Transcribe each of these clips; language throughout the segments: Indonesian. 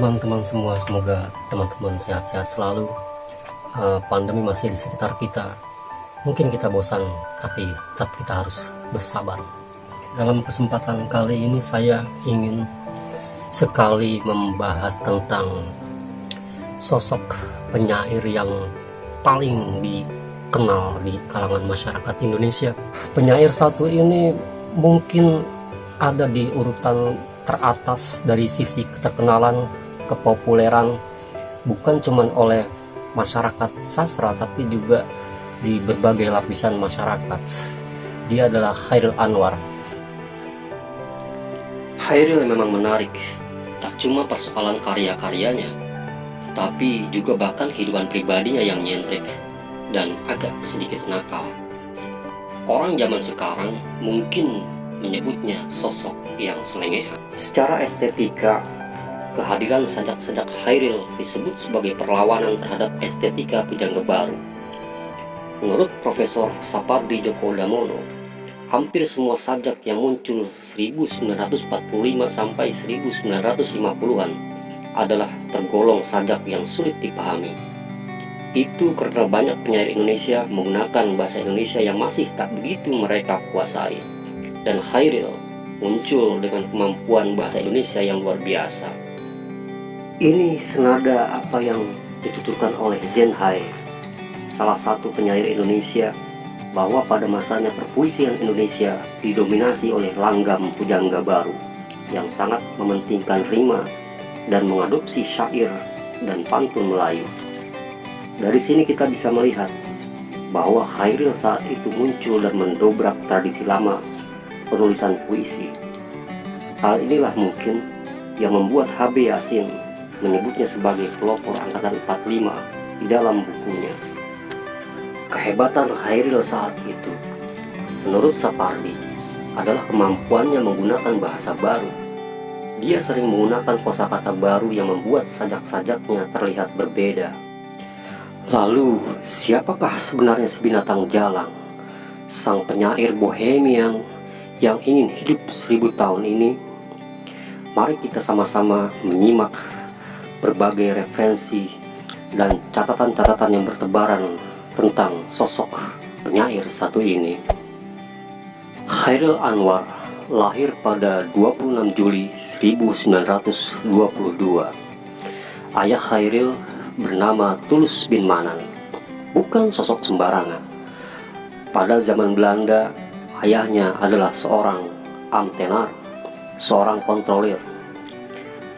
teman-teman semua, semoga teman-teman sehat-sehat selalu. Pandemi masih di sekitar kita. Mungkin kita bosan, tapi tetap kita harus bersabar. Dalam kesempatan kali ini saya ingin sekali membahas tentang sosok penyair yang paling dikenal di kalangan masyarakat Indonesia. Penyair satu ini mungkin ada di urutan teratas dari sisi keterkenalan, kepopuleran, bukan cuma oleh masyarakat sastra tapi juga di berbagai lapisan masyarakat. Dia adalah Chairil Anwar. Chairil memang menarik, tak cuma persoalan karya-karyanya, tetapi juga bahkan kehidupan pribadinya yang nyentrik dan agak sedikit nakal. Orang zaman sekarang mungkin menyebutnya sosok yang selengean. Secara estetika, kehadiran sajak-sajak Chairil disebut sebagai perlawanan terhadap estetika pujangga baru. Menurut Profesor Sapardi Djoko Damono, hampir semua sajak yang muncul 1945 sampai 1950-an adalah tergolong sajak yang sulit dipahami. Itu karena banyak penyair Indonesia menggunakan bahasa Indonesia yang masih tak begitu mereka kuasai. Dan Chairil muncul dengan kemampuan bahasa Indonesia yang luar biasa. Ini senada apa yang dituturkan oleh Zhenhai, salah satu penyair Indonesia, bahwa pada masanya perpuisian Indonesia didominasi oleh langgam pujangga baru yang sangat mementingkan rima dan mengadopsi syair dan pantun Melayu. Dari sini kita bisa melihat bahwa Chairil saat itu muncul dan mendobrak tradisi lama penulisan puisi. Hal inilah mungkin yang membuat H.B. Yasin menyebutnya sebagai pelopor angkatan 45 di dalam bukunya. Kehebatan Chairil saat itu, menurut Sapardi, adalah kemampuannya menggunakan bahasa baru. Dia sering menggunakan kosakata baru yang membuat sajak-sajaknya terlihat berbeda. Lalu, siapakah sebenarnya si binatang jalang, sang penyair bohemian yang ingin hidup 1000 tahun ini? Mari kita sama-sama menyimak berbagai referensi dan catatan-catatan yang bertebaran tentang sosok penyair satu ini. Chairil Anwar lahir pada 26 Juli 1922. Ayah Chairil bernama Tulus bin Manan, bukan sosok sembarangan. Pada zaman Belanda, ayahnya adalah seorang ambtenar, seorang kontrolir.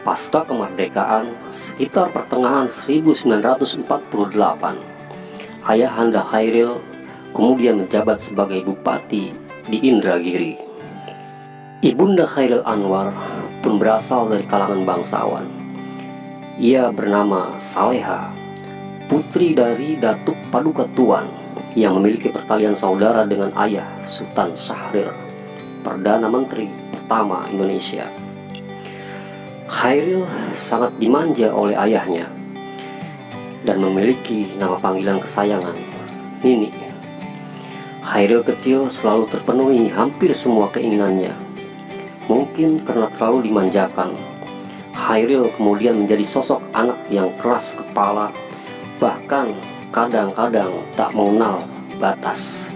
Pasca kemerdekaan, sekitar pertengahan 1948, ayahanda Chairil kemudian menjabat sebagai bupati di Indragiri. Ibunda Chairil Anwar pun berasal dari kalangan bangsawan. Ia bernama Saleha, putri dari Datuk Paduka Tuan yang memiliki pertalian saudara dengan ayah Sultan Syahrir, Perdana Menteri pertama Indonesia. Chairil sangat dimanja oleh ayahnya dan memiliki nama panggilan kesayangan, Nini. Chairil kecil selalu terpenuhi hampir semua keinginannya. Mungkin karena terlalu dimanjakan, Chairil kemudian menjadi sosok anak yang keras kepala, bahkan kadang-kadang tak mengenal batas,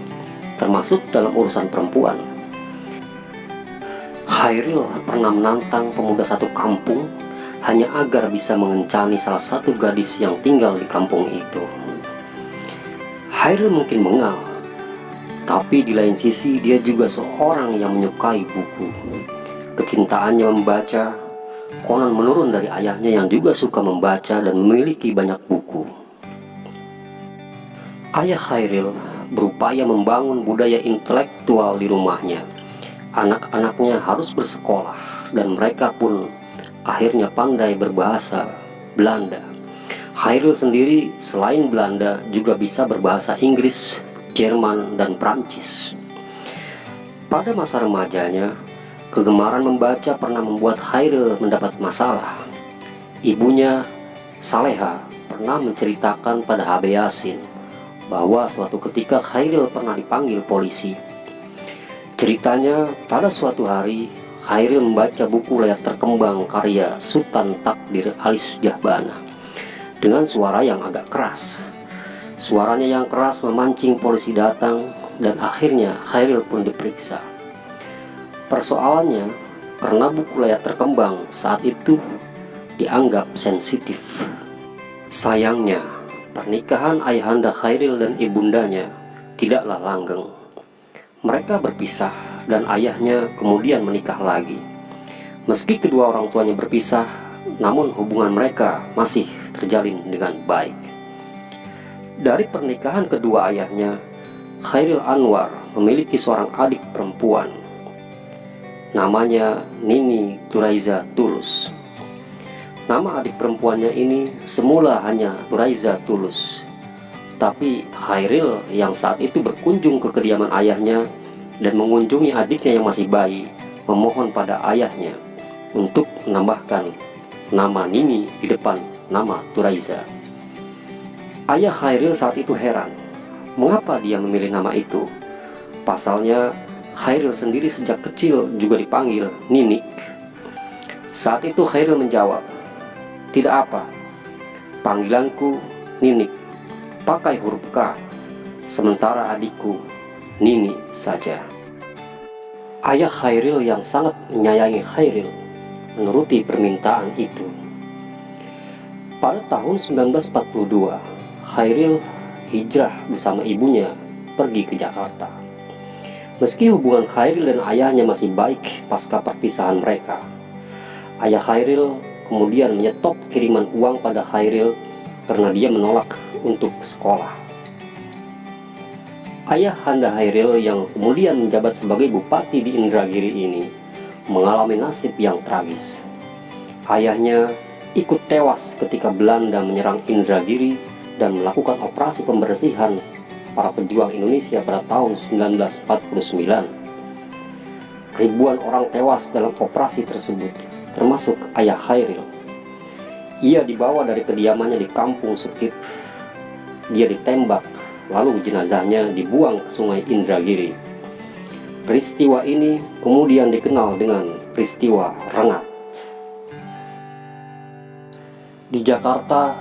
termasuk dalam urusan perempuan. Chairil pernah menantang pemuda satu kampung hanya agar bisa mengencani salah satu gadis yang tinggal di kampung itu. Chairil mungkin bengal, tapi di lain sisi dia juga seorang yang menyukai buku. Kecintaannya membaca konon menurun dari ayahnya yang juga suka membaca dan memiliki banyak buku. Ayah Chairil berupaya membangun budaya intelektual di rumahnya. Anak-anaknya harus bersekolah dan mereka pun akhirnya pandai berbahasa Belanda. Chairil sendiri selain Belanda juga bisa berbahasa Inggris, Jerman, dan Prancis. Pada masa remajanya, kegemaran membaca pernah membuat Chairil mendapat masalah. Ibunya, Saleha, pernah menceritakan pada H.B. Yasin bahwa suatu ketika Chairil pernah dipanggil polisi. Ceritanya, pada suatu hari Khairil membaca buku layar terkembang karya Sultan Takdir Alis Jahbana dengan suara yang agak keras. Suaranya yang keras memancing polisi datang dan akhirnya Khairil pun diperiksa. Persoalannya, karena buku layar terkembang saat itu dianggap sensitif. Sayangnya, pernikahan ayahanda Khairil dan ibundanya tidaklah langgeng. Mereka berpisah dan ayahnya kemudian menikah lagi. Meski kedua orang tuanya berpisah, namun hubungan mereka masih terjalin dengan baik. Dari pernikahan kedua ayahnya, Khairil Anwar memiliki seorang adik perempuan. Namanya Nini Turaiza Tulus. Nama adik perempuannya ini semula hanya Turaiza Tulus. Tapi Khairil yang saat itu berkunjung ke kediaman ayahnya dan mengunjungi adiknya yang masih bayi, memohon pada ayahnya untuk menambahkan nama Nini di depan nama Turaiza. Ayah Khairil saat itu heran, mengapa dia memilih nama itu? Pasalnya Khairil sendiri sejak kecil juga dipanggil Ninik. Saat itu Khairil menjawab, "Tidak apa, panggilanku Ninik, pakai huruf K, sementara adikku Nini saja." Ayah Khairil yang sangat menyayangi Khairil menuruti permintaan itu. Pada tahun 1942, Khairil hijrah bersama ibunya pergi ke Jakarta. Meski hubungan Khairil dan ayahnya masih baik pasca perpisahan mereka, ayah Khairil kemudian menyetop kiriman uang pada Khairil karena dia menolak untuk sekolah. Ayah handa Khairil yang kemudian menjabat sebagai bupati di Indragiri ini mengalami nasib yang tragis. Ayahnya ikut tewas ketika Belanda menyerang Indragiri dan melakukan operasi pembersihan para pejuang Indonesia pada tahun 1949. Ribuan orang tewas dalam operasi tersebut, termasuk ayah Khairil. Ia dibawa dari kediamannya di Kampung Sekip. Dia ditembak, lalu jenazahnya dibuang ke Sungai Indragiri. Peristiwa ini kemudian dikenal dengan peristiwa Rengat. Di Jakarta,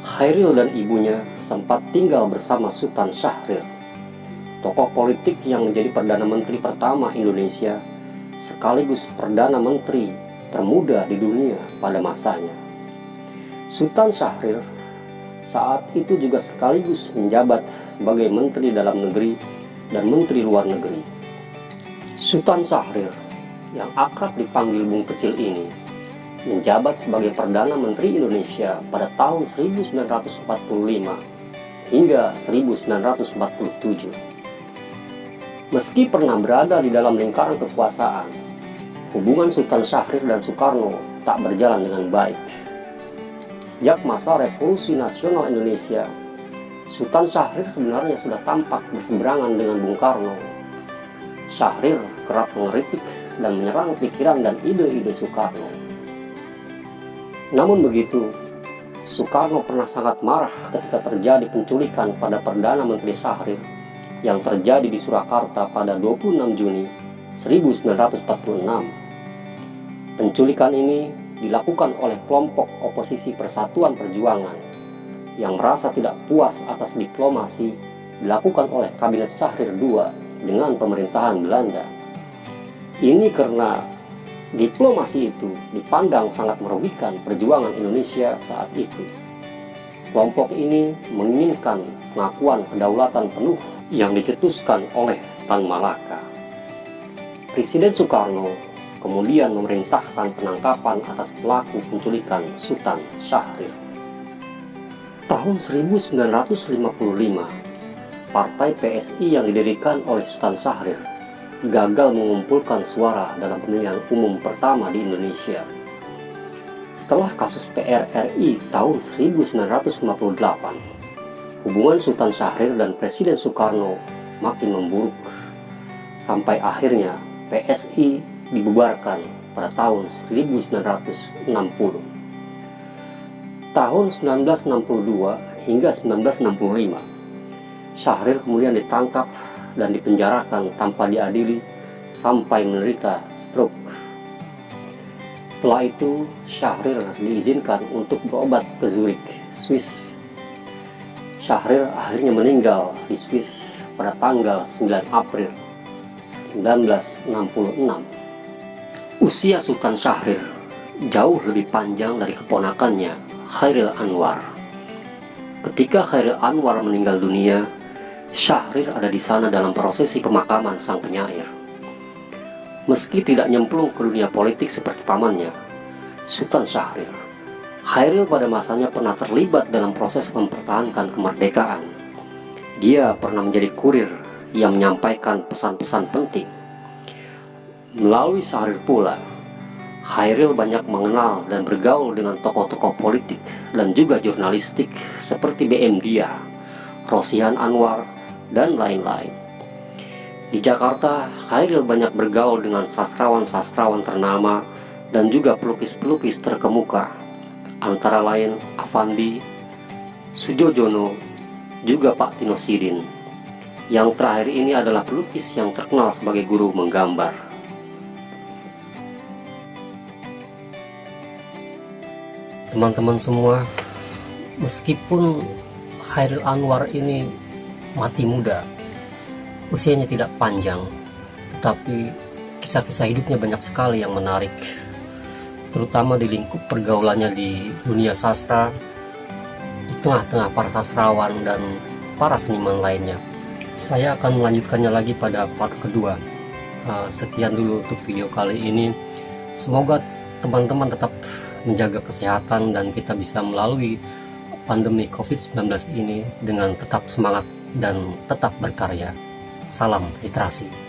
Khairil dan ibunya sempat tinggal bersama Sultan Syahrir, tokoh politik yang menjadi Perdana Menteri pertama Indonesia, sekaligus Perdana Menteri termuda di dunia pada masanya. Sultan Syahrir saat itu juga sekaligus menjabat sebagai Menteri Dalam Negeri dan Menteri Luar Negeri. Sultan Syahrir, yang akrab dipanggil Bung Kecil ini, menjabat sebagai Perdana Menteri Indonesia pada tahun 1945 hingga 1947. Meski pernah berada di dalam lingkaran kekuasaan, hubungan Sultan Syahrir dan Soekarno tak berjalan dengan baik. Sejak masa Revolusi Nasional Indonesia, Sultan Syahrir sebenarnya sudah tampak berseberangan dengan Bung Karno. Syahrir kerap mengkritik dan menyerang pikiran dan ide-ide Soekarno. Namun begitu, Soekarno pernah sangat marah ketika terjadi penculikan pada Perdana Menteri Syahrir yang terjadi di Surakarta pada 26 Juni 1946. Penculikan ini dilakukan oleh kelompok oposisi Persatuan Perjuangan yang merasa tidak puas atas diplomasi dilakukan oleh Kabinet Syahrir II dengan pemerintahan Belanda. Ini karena diplomasi itu dipandang sangat merugikan perjuangan Indonesia saat itu. Kelompok ini menginginkan pengakuan kedaulatan penuh yang dicetuskan oleh Tan Malaka. Presiden Soekarno kemudian memerintahkan penangkapan atas pelaku penculikan Sultan Syahrir. Tahun 1955, Partai PSI yang didirikan oleh Sultan Syahrir gagal mengumpulkan suara dalam pemilihan umum pertama di Indonesia. Setelah kasus PRRI tahun 1958, hubungan Sultan Syahrir dan Presiden Soekarno makin memburuk, sampai akhirnya PSI dibubarkan pada tahun 1960. Tahun 1962 hingga 1965, Syahrir kemudian ditangkap dan dipenjarakan tanpa diadili sampai menderita stroke. Setelah itu, Syahrir diizinkan untuk berobat ke Zurich, Swiss. Syahrir akhirnya meninggal di Swiss pada tanggal 9 April 1966. Usia Sultan Syahrir jauh lebih panjang dari keponakannya, Chairil Anwar. Ketika Chairil Anwar meninggal dunia, Syahrir ada di sana dalam prosesi pemakaman sang penyair. Meski tidak nyemplung ke dunia politik seperti pamannya, Sultan Syahrir, Chairil pada masanya pernah terlibat dalam proses mempertahankan kemerdekaan. Dia pernah menjadi kurir yang menyampaikan pesan-pesan penting. Melalui Syahrir pula, Chairil banyak mengenal dan bergaul dengan tokoh-tokoh politik dan juga jurnalistik seperti B.M. Dia, Rosihan Anwar, dan lain-lain. Di Jakarta, Chairil banyak bergaul dengan sastrawan-sastrawan ternama dan juga pelukis-pelukis terkemuka, antara lain Affandi, Sujojono, juga Pak Tino Sidin. Yang terakhir ini adalah pelukis yang terkenal sebagai guru menggambar. Teman-teman semua, meskipun Chairil Anwar ini mati muda, usianya tidak panjang, tetapi kisah-kisah hidupnya banyak sekali yang menarik, terutama di lingkup pergaulannya di dunia sastra, di tengah-tengah para sastrawan dan para seniman lainnya. Saya akan melanjutkannya lagi pada part kedua. Sekian dulu untuk video kali ini. Semoga teman-teman tetap menjaga kesehatan dan kita bisa melalui pandemi COVID-19 ini dengan tetap semangat dan tetap berkarya. Salam literasi.